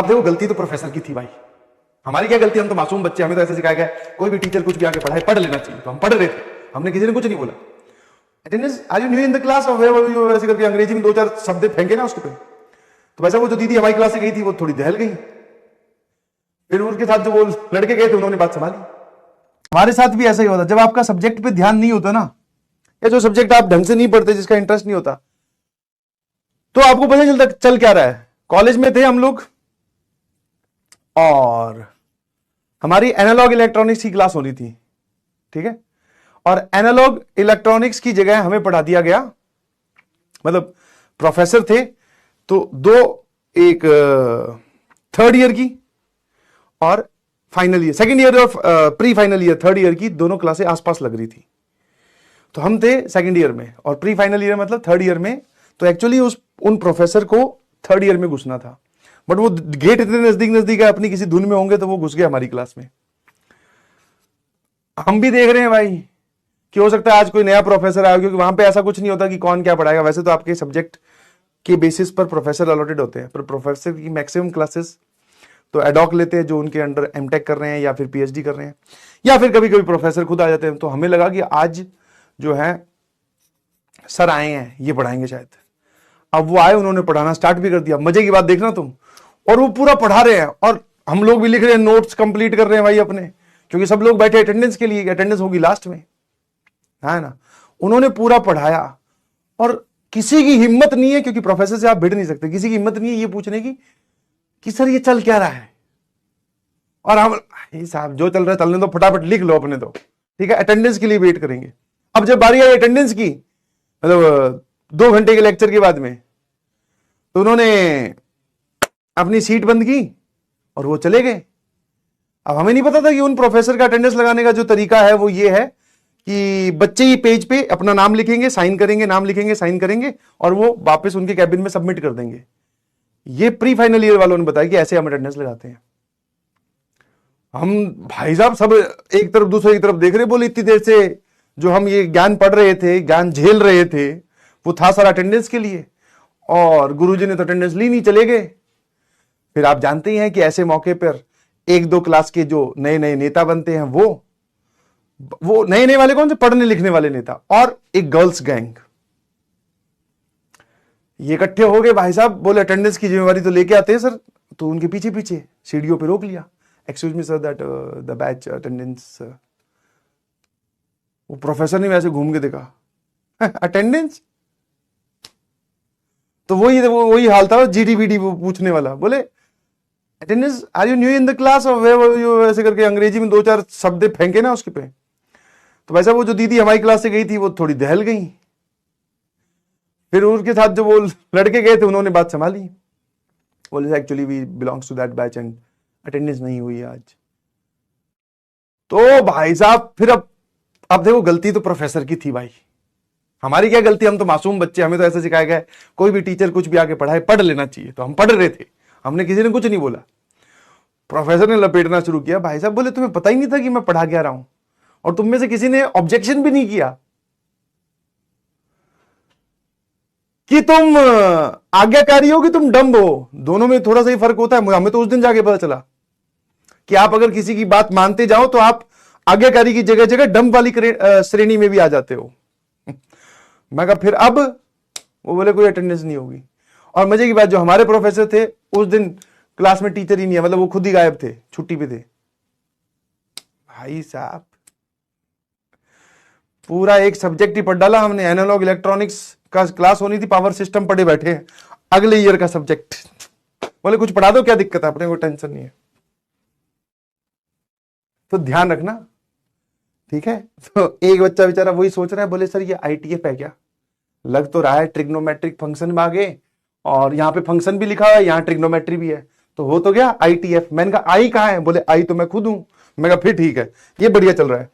अब देखो गलती तो प्रोफेसर की थी भाई, हमारी क्या गलती, हम तो मासूम बच्चे, हमें तो ऐसे सिखाया गया कोई भी टीचर कुछ भी आके पढ़ाए पढ़ लेना चाहिए, तो हम पढ़ रहे थे, हमने किसी ने कुछ नहीं बोला। Attendance are you new in the class और ऐसे करके अंग्रेजी में 2-4 शब्द फेंके ना उसके पे, तो वैसा वो जो दीदी हमारी क्लास से गई थी वो थोड़ी दहल गई, फिर उनके साथ जो वो लड़के गए थे उन्होंने बात संभाली। हमारे साथ भी ऐसा ही होता, जब आपका सब्जेक्ट पे ध्यान नहीं होता ना, या जो सब्जेक्ट आप ढंग से नहीं पढ़ते, जिसका इंटरेस्ट नहीं होता, तो आपको पता चलता चल क्या रहा है। कॉलेज में थे हम लोग और हमारी एनालॉग इलेक्ट्रॉनिक्स की क्लास होनी थी, ठीक है, और एनालॉग इलेक्ट्रॉनिक्स की जगह हमें पढ़ा दिया गया, मतलब प्रोफेसर थे तो दो, एक थर्ड ईयर की और फाइनल ईयर, सेकेंड ईयर और pre final year, third year की दोनों क्लासें आसपास लग रही थी। तो हम थे सेकेंड ईयर में और प्री फाइनल ईयर मतलब थर्ड ईयर में, तो एक्चुअली उन प्रोफेसर को थर्ड ईयर में घुसना था, बट वो गेट इतने नजदीक नजदीक है, अपनी किसी धुन में होंगे, तो वो घुस गए हमारी क्लास में। हम भी देख रहे हैं भाई कि हो सकता है आज कोई नया प्रोफेसर आया, क्योंकि वहां पे ऐसा कुछ नहीं होता कि कौन क्या पढ़ाएगा, वैसे तो आपके सब्जेक्ट के बेसिस पर प्रोफेसर अलॉटेड होते हैं, पर प्रोफेसर की मैक्सिमम क्लासेस तो एडॉक लेते हैं जो उनके अंडर एमटेक कर रहे हैं या फिर पीएचडी कर रहे हैं, या फिर कभी कभी प्रोफेसर खुद आ जाते हैं। तो हमें लगा कि आज जो है सर आए हैं, ये पढ़ाएंगे शायद। अब वो आए, उन्होंने पढ़ाना स्टार्ट भी कर दिया। मजे की बात देखना तुम, और वो पूरा पढ़ा रहे हैं और हम लोग भी लिख रहे हैं, नोट्स कंप्लीट कर रहे हैं भाई अपने, क्योंकि सब लोग बैठे अटेंडेंस के लिए, अटेंडेंस होगी लास्ट में, है ना। उन्होंने पूरा पढ़ाया और किसी की हिम्मत नहीं है, क्योंकि प्रोफेसर से आप भिड़ नहीं सकते, किसी की हिम्मत नहीं है ये पूछने की कि सर ये चल क्या रहा है। और हम साहब जो चल रहा है चलने दो, फटाफट लिख लो अपने, तो ठीक है, अटेंडेंस के लिए वेट करेंगे। अब जब बारी आई अटेंडेंस की, मतलब 2 घंटे के लेक्चर के बाद में, तो उन्होंने अपनी सीट बंद की और वो चले गए। अब हमें नहीं पता था कि उन प्रोफेसर का अटेंडेंस लगाने का जो तरीका है वो ये है कि बच्चे ही पेज पे अपना नाम लिखेंगे, साइन करेंगे, नाम लिखेंगे, साइन करेंगे, और वो वापस उनके कैबिन में सबमिट कर देंगे। ये प्री फाइनल ईयर वालों ने बताया कि ऐसे हम अटेंडेंस लगाते हैं। हम भाई साहब सब एक तरफ दूसरे की तरफ देख रहे, बोले इतनी देर से जो हम ये ज्ञान पढ़ रहे थे, ज्ञान झेल रहे थे, वो था सारा अटेंडेंस के लिए, और गुरुजी ने तो अटेंडेंस ली नहीं, चले गए। फिर आप जानते ही हैं कि ऐसे मौके पर 1-2 क्लास के जो नए नए नेता बनते हैं, वो नए नए वाले कौन से, पढ़ने लिखने वाले नेता, और एक गर्ल्स गैंग, ये इकट्ठे हो गए भाई साहब। बोले अटेंडेंस की जिम्मेवारी तो लेके आते हैं सर, तो उनके पीछे पीछे सीढ़ियों पे रोक लिया, excuse me sir that the batch attendance. वो प्रोफेसर ने वैसे घूम के देखा, अटेंडेंस, तो वही हाल था जीडीबीडी पूछने वाला। बोले attendance are you new in the class और ऐसे करके अंग्रेजी में 2-4 शब्द फेंके ना उसके पे, तो वैसा वो जो दीदी हमारी क्लास से गई थी वो थोड़ी दहल गई, फिर उनके साथ जो वो लड़के गए थे उन्होंने बात संभाली, बोले actually we belongs to that batch and attendance नहीं हुई आज। तो भाई साहब फिर अब देखो गलती तो प्रोफेसर की थी भाई, हमारी क्या गलती, हम तो मासूम बच्चे, हमें तो ऐसे सिखाया गया कोई भी टीचर कुछ भी आके पढ़ाए पढ़ लेना चाहिए, तो हम पढ़ रहे थे, हमने किसी ने कुछ नहीं बोला। प्रोफेसर ने लपेटना शुरू किया। भाई साहब बोले तुम्हें पता ही नहीं था कि मैं पढ़ा क्या रहा हूं, और तुम में से किसी ने ऑब्जेक्शन भी नहीं किया कि तुम आज्ञाकारी हो कि तुम डम्ब हो। दोनों में थोड़ा सा ही फर्क होता है। हमें तो उस दिन जाके पता चला कि आप अगर किसी की बात मानते जाओ तो आप आज्ञाकारी की जगह जगह डम्ब वाली श्रेणी में भी आ जाते हो। मैं कहा फिर अब, वो बोले कोई अटेंडेंस नहीं होगी। और मजे की बात, जो हमारे प्रोफेसर थे उस दिन क्लास में टीचर ही नहीं है, मतलब वो खुद ही गायब थे, छुट्टी पे थे। भाई साहब पूरा एक सब्जेक्ट ही पढ़ डाला हमने। एनालॉग इलेक्ट्रॉनिक्स का क्लास होनी थी, पावर सिस्टम पढ़े बैठे हैं, अगले ईयर का सब्जेक्ट। बोले कुछ पढ़ा दो, क्या दिक्कत है, अपने को टेंशन नहीं है। तो ध्यान रखना, ठीक है। तो एक बच्चा बेचारा वही सोच रहा है, बोले सर ये आईटीएफ है क्या, लग तो रहा है ट्रिग्नोमेट्रिक फंक्शन में आगे, और यहाँ पे फंक्शन भी लिखा हुआ है, यहाँ ट्रिग्नोमेट्री भी है, तो हो तो गया आईटीएफ। मैंने कहा आई कहाँ है, बोले आई तो मैं खुद हूं। मैं कहा फिर ठीक है, ये बढ़िया चल रहा है।